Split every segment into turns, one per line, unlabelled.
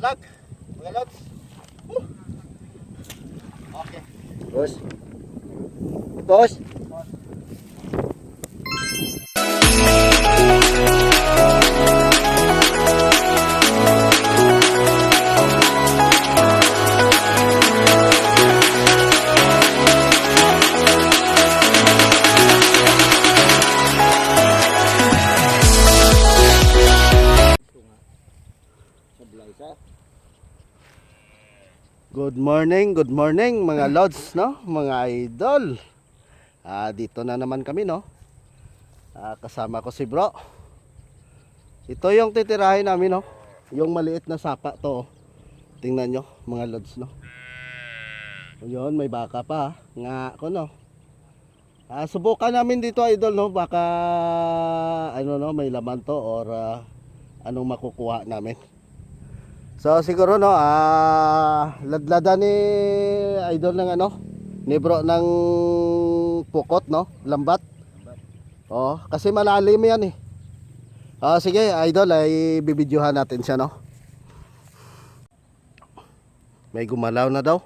Dalag. Mga lods. Okay.
Boss. Boss.
Good morning mga lods, no? Mga idol. Dito na naman kami, no? Kasama ko si bro. Ito yung titirahin namin, no? Yung maliit na sapa to. Tingnan nyo, mga lods, no? Yun, may baka pa, nga ako, no? Subukan namin dito, idol, no? Baka, ano, no? May laman to or anong makukuha namin. So siguro, no, ladladan ni idol ng ano, ni bro ng pukot, no, lambat. Oh, kasi malalim yan eh. Sige idol, ay bibidyohan natin siya, no. May gumalaw na daw.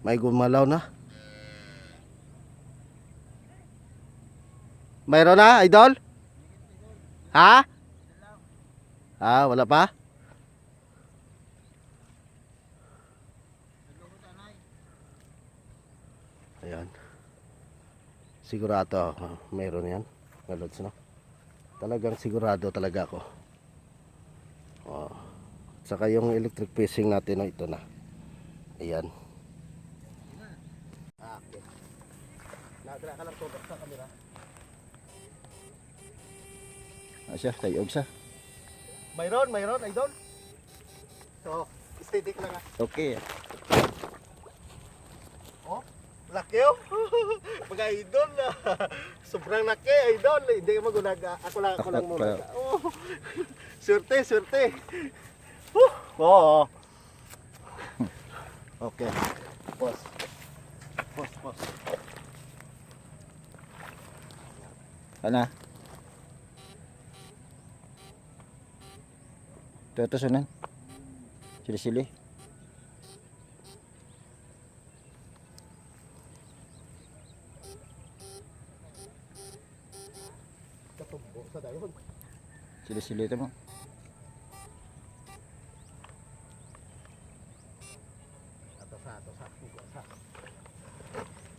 May gumalaw na. Mayroon na idol? Ha? Wala pa? Ayan. Sigurado meron yan. Ngalods, no? Talagang sigurado talaga ako. Saka yung electric fishing natin, no, ito na. Ayan. Okay. Nadala ka lang tubak sa kamera.
Siya, tayog siya.
Mayroon, idol. So, steady ka lang.
Okay.
Laki oh. Mga idol. Sobrang laki idol. Hindi ka magunaga. Ako lang muna. Oh. Swerte. Oo. Okay. Pause.
Ano? Ito sunan. Sili-sili. Sili-sili ito mo.
Sa.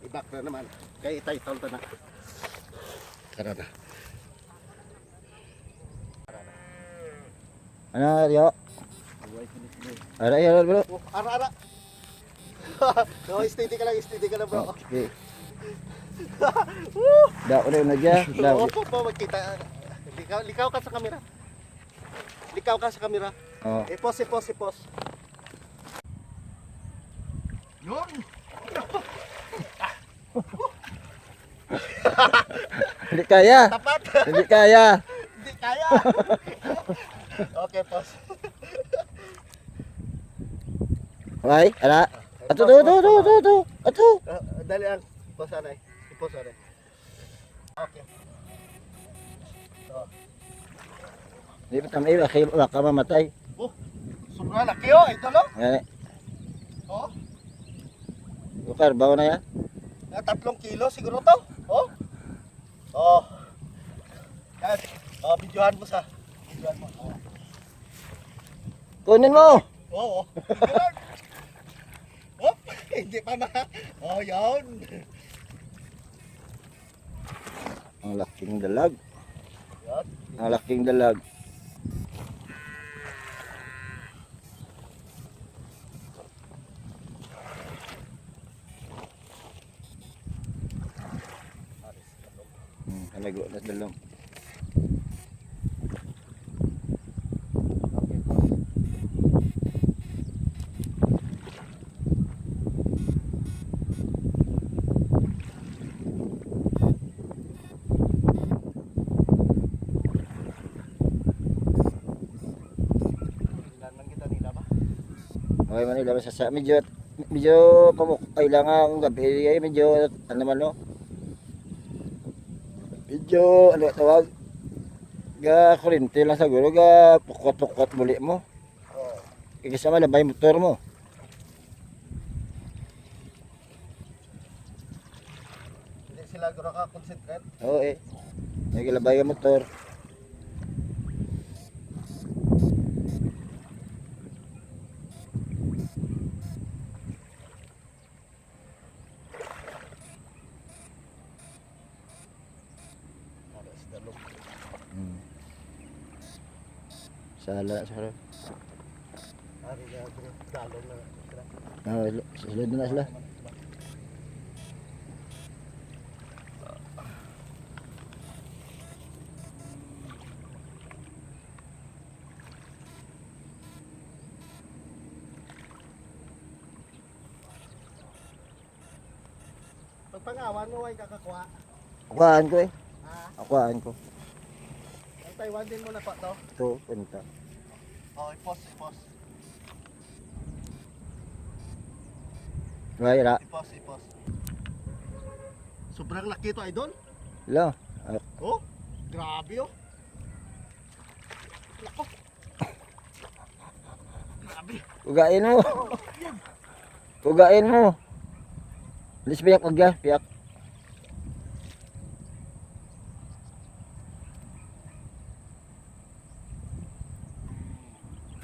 Ibak na naman. Kaya itay-tol na. Tara na.
Ano, Rio? Ara, bro.
Ara. No, steady ka lang, bro.
Okay. Daw na dyan.
Opo, magkita. Likaw ka sa kamera.
Oh.
Pause. Yun.
Hindi kaya.
Tapat.
Hindi kaya.
Hindi kaya. Okay, pause.
Okay, ala. Ato.
Dali ang pause anay. I-pause anay. Okay.
Hindi pa tamay, baka mamatay.
Sobrang laki oh, ito no?
Yan.
Oh,
Bukar, bawa na yan.
3 kilo siguro to. Oh. Yan. Videohan mo.
Kunin mo.
Oo. Hindi pa ma. Yun.
Ang laking dalag.
Yan.
Ang laking dalag. Halago na dalong. Okay, Manila sa medyo kailangan gabi ay medyo ano man no. Medyo ano tawag ga kurente lang siguro ga pukot-pukot muli mo. Kasama labay motor mo.
Hindi sila guro ka concentrate.
Oo eh. May labay ang motor. Hmm. Sala sa
Ari na bro, dalong na.
Sunod na sila.
Pagpangawan mo ay kakakuha.
Akuhaan ko eh.
Ha?
Akuhaan ko.
Ang Taiwan din mo na pa to.
Ito, punta.
Oh, ipos.
Right,
Ipos. Sobrang laki to, idol.
Lo.
Oh, grabe oh. Lako. Grabe.
Ugain mo. Ugain mo. Alis piyak pagya, piyak.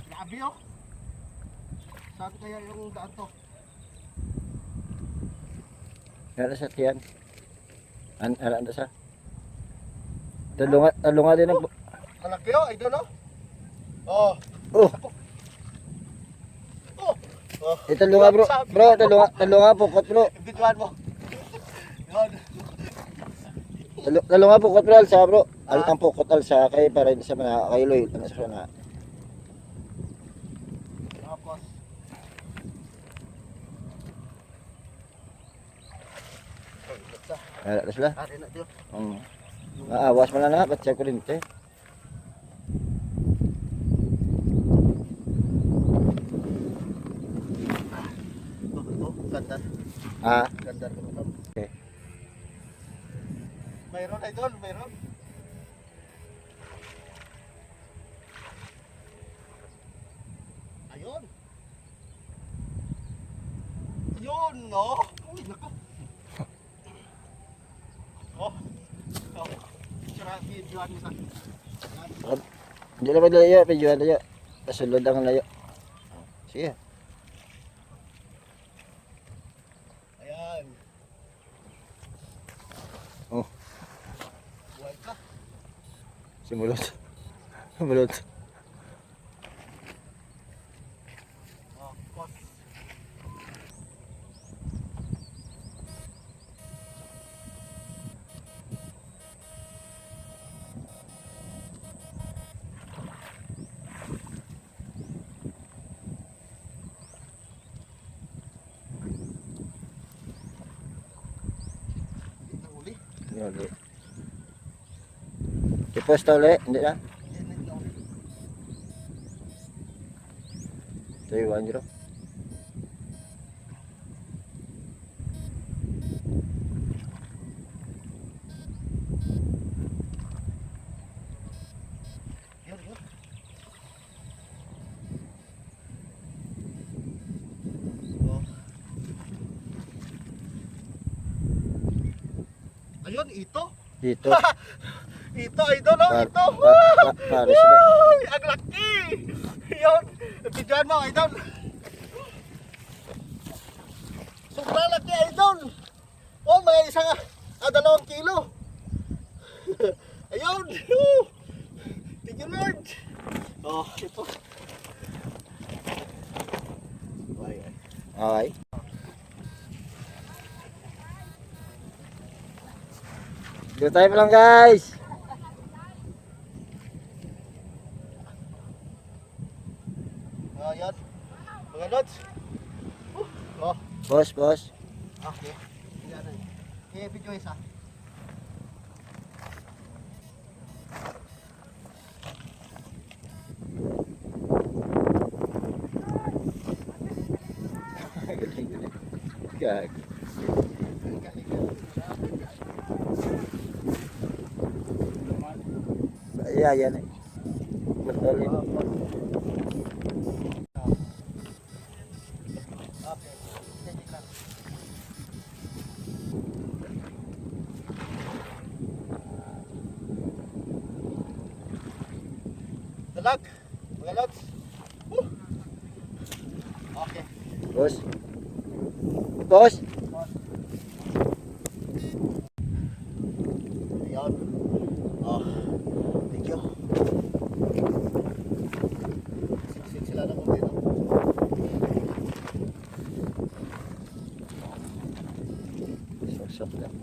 Grabe oh. Saan kaya yung daan to?
Nara sa tiyan. Ara anda sa. Talunga din ang
Malaki oh, idol oh. Oh.
Oh,
Oh. Oh.
talunga bro. Bro, talunga pukot bro.
Bidwan mo. Yun.
Talunga pukot bro alsa bro. Ang pukot alsa kay para hindi sa mga kay loy ano sa na.
Tapos.
Ara sila.
Ari na diyo.
Aawas mo na ba't siya kurente?
Oh, ganda.
Ah,
Ganda ko ito.
okay.
Mayroon idol, mayroon. Ayun. Yun, no? Uy, nako. Oh. Oh. Sarap videoan mo sa.
Hindi na maglayo, pijuan layo. Kasulod ang layo. Sige.
Ayan.
Oh,
Buhay ka.
simulot. Simulot.
Oh, pot. Hindi na uli.
Yun, ulit. Iposta ulit, hindi na.
Hindi na uli.
Ito yung 1-0.
Yun, yun. Oh. Ayun, ito.
Dito.
Ito, idol, oh, ito.
Paris na.
Uy, ang laki. Yun, bidyan mo, idol. Sobrang laki, idol. Oh, may isang, 2 kilo. Ayun. Thank you, Lord. Oh, ito. Ay, ay.
Okay. Dito tayo pa lang guys.
Ayan. Mga lods. Oh,
Boss.
okay. Yan ay. I-video isa.
Gag. Yan eh. Betul ini.
Dalag, mga lods. Okay.
Boss. Boss.
Ayan. Oh, thank you. Siksik sila na kung dito.
Sok-sok lang.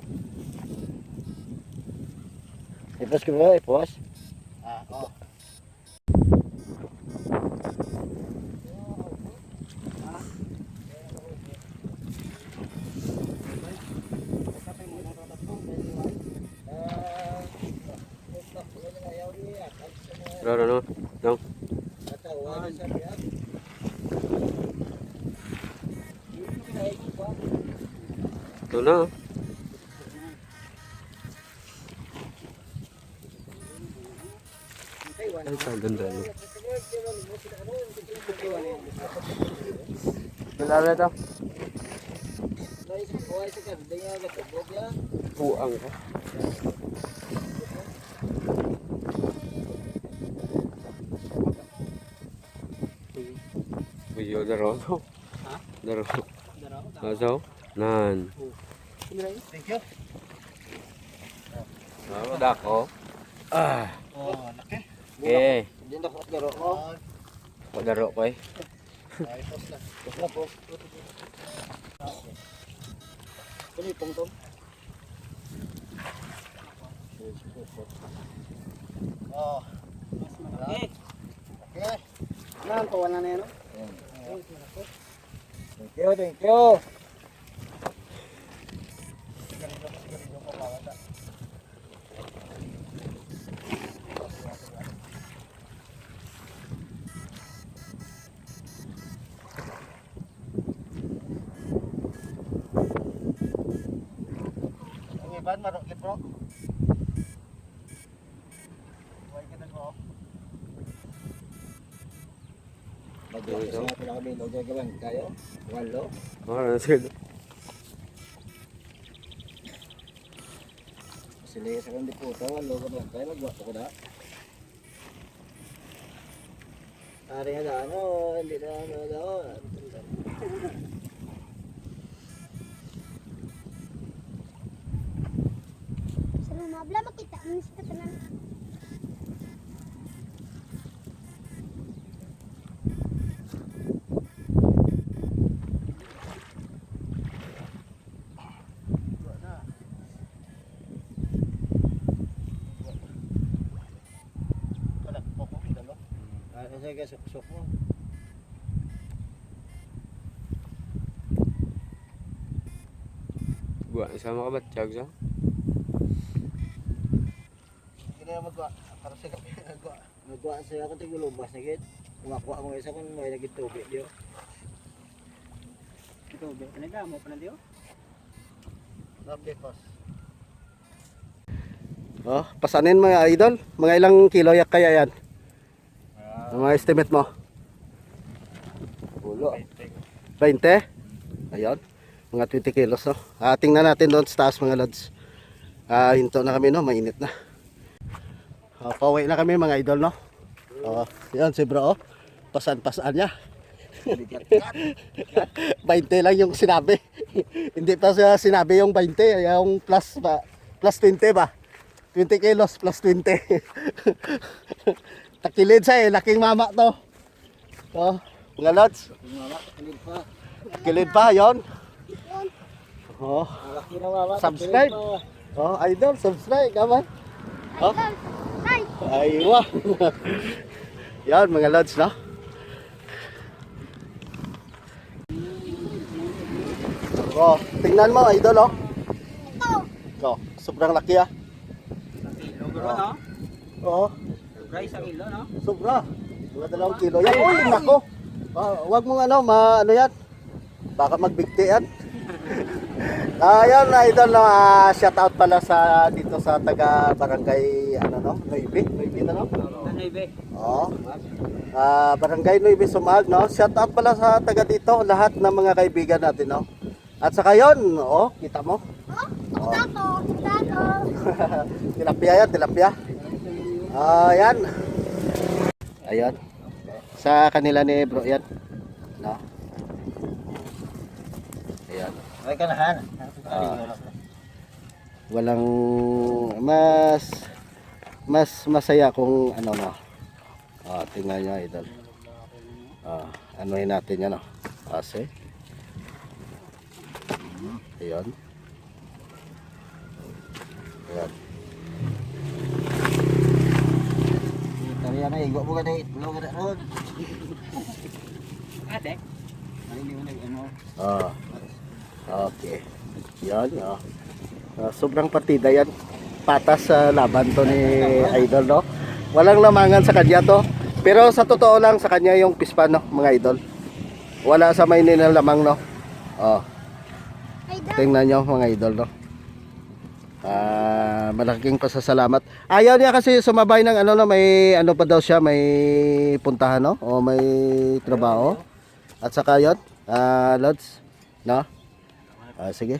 Ipos ko ba? Ipos?
Oh.
Rồi rồi đâu tụi nó ay sao ganda no wala daw buang ka video daro daro asaw nan
Thank you.
dako
Oh, laki.
okay
Hindi na ko laro ko.
padaro ko eh
Ay, pos na.
Pos na pos. Kani tong.
Oh. Okay. Okay.
Nan ko wala na yan. Thank you, thank you.
Ang iban, marokit bro. Huwag ka na bro.
Magdala sa mga pinakabilog dyan gawan kayo. Walo.
oh sige
Sila sa kandi puta. Walo ka lang kayo. Magwapo ko na. Ari nga ano. Hindi na ano.
Sa lumabla makita ang sa tanan.
Wala, poko, dalo.
Ano siya ka sok-sok mo.
gua sama ka ba chag sa
Hindi na magwa. Para sa gabi nagwa.
Nagwa siya ako tigulubas na git. Kumakuha ako isa kung may nagit tubig diyo.
Tubig, ano mo pa na diyo?
Update boss. Oh, pasanin mga idol. Mga ilang kilo yak kaya yan? Ang mga estimate mo?
Pulo.
20? Ayun. Mga 20 kilos, no? Tingnan natin doon sa taas mga lads. Hinto na kami, no? Mainit na. Pauwi na kami mga idol, no? Yan si bro, oh. Pasan-pasan niya. 20 lang yung sinabi. Hindi pa siya sinabi yung 20, yung plus 20 ba? 20 kilos plus 20. Takilid siya eh, laking mama to. Oh, mga lods.
Mama, kilid pa.
Kilid pa, yon. Oh,
Malaki na mama.
subscribe.
kilid pa.
Oh, idol, subscribe kaman. Oh,
Ay,
aywa. Yan mga lods, no? Oh, tingnan mo idol, oh. Oh, sobrang laki ah.
Kilo guro no?
Oo,
Rice sa kilo no?
sobra. Mga 2 kilo. Yan, uy, nako. Wag mong ano, ano yan. Baka magbigti yan. Ayun, idol, no, shout out pala sa dito sa taga barangay ano no, Nuibe na no.
Tanay
Oo. Barangay Nuibe Sumag, no. Shout out pala sa taga dito, lahat ng mga kaibigan natin, no. At saka yun, oh, kita mo.
Tato. Tato.
Tilapia yan, tilapia. Yan. Ayan. Sa kanila ni bro yan. No? Ayan.
Okay ka na, Han.
Walang mas masaya kung ano no. Tingnan nyo idol. Anuhin natin yan no. Kasi. Ayan. Ayan.
Kaya na, igo mo ka na, itlog ka na ron.
Ate. Ay, hindi mo ano.
Okay. Yan. Sobrang partida yan. Patas sa laban to ni idol no. Walang lamangan sa kanya to. Pero sa totoo lang sa kanya yung pispa no mga idol. Wala sa may nilalamang no. Tingnan nyo mga idol no. Malaking pasasalamat. Ayaw niya kasi sumabay ng ano no, may ano pa daw siya, may puntahan no o may trabaho. At saka yun, Lods, no? Sige.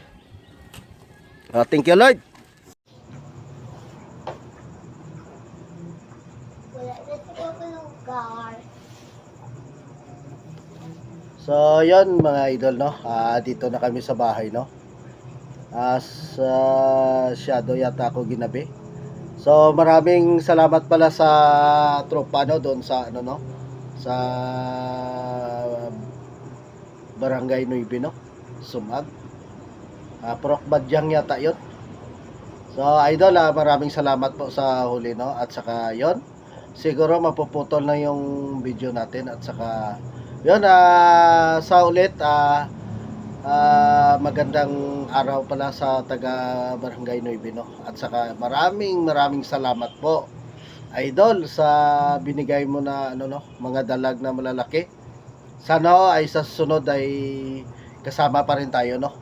Thank you Lord.
Wala na sa lugar.
So yun mga idol no, dito na kami sa bahay no. Sa shadow yata ako ginabi. So maraming salamat pala sa tropa no doon sa ano no, sa Barangay 9 no, Sumag. Prok Badyang yata yun. So idol, maraming salamat po sa huli no, at saka yon siguro mapuputol na yung video natin at saka yun, sa ulit magandang araw pala sa taga Barangay 9 no? At saka maraming salamat po idol sa binigay mo na ano no, mga dalag na malalaki. Sana ay sa susunod ay kasama pa rin tayo no.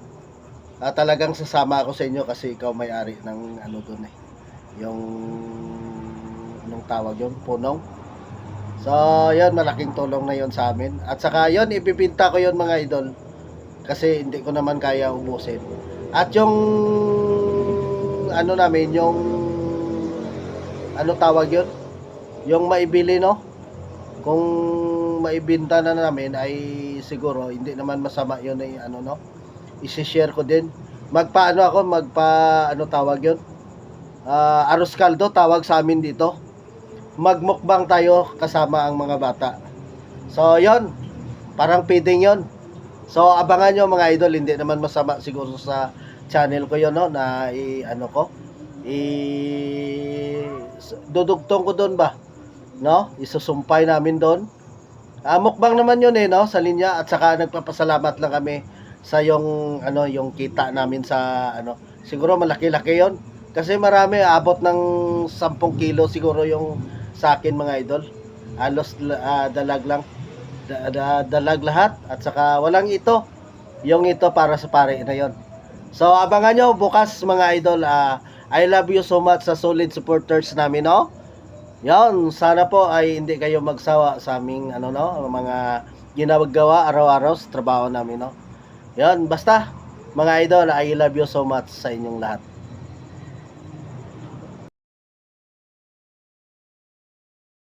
Talagang sasama ako sa inyo kasi ikaw may-ari ng ano doon yung anong tawag yun, punong. So, yun, malaking tulong na yun sa amin. At saka yun, ipipinta ko yun mga idol. Kasi hindi ko naman kaya ubusin. At yung, ano namin, yung, ano tawag yun? Yung maibili, no? Kung maibinta na namin, ay siguro, hindi naman masama yun ay, ano, no? I-share ko din. Ano tawag yun? Arroz caldo, tawag sa amin dito. Magmukbang tayo kasama ang mga bata. So, yon, parang feeding yon. So, abangan nyo mga idol, hindi naman masama siguro sa channel ko yon no, na dudugtong ko doon ba? No? Isusumpay namin doon. Mukbang naman yun no, sa linya, at saka nagpapasalamat lang kami sa yung ano, yung kita namin sa ano. Siguro malaki-laki yon. Kasi marami, abot ng 10 kilo siguro yung sa akin mga idol. Halos dalag lang. Dalag lahat at saka walang ito. Yung ito para sa pare na yon. So abangan nyo bukas mga idol. I love you so much sa solid supporters namin no. Yan, sana po ay hindi kayo magsawa sa aming ano no, mga ginagawa araw-araw sa trabaho namin no. Yan, basta mga idol, I love you so much sa inyong lahat.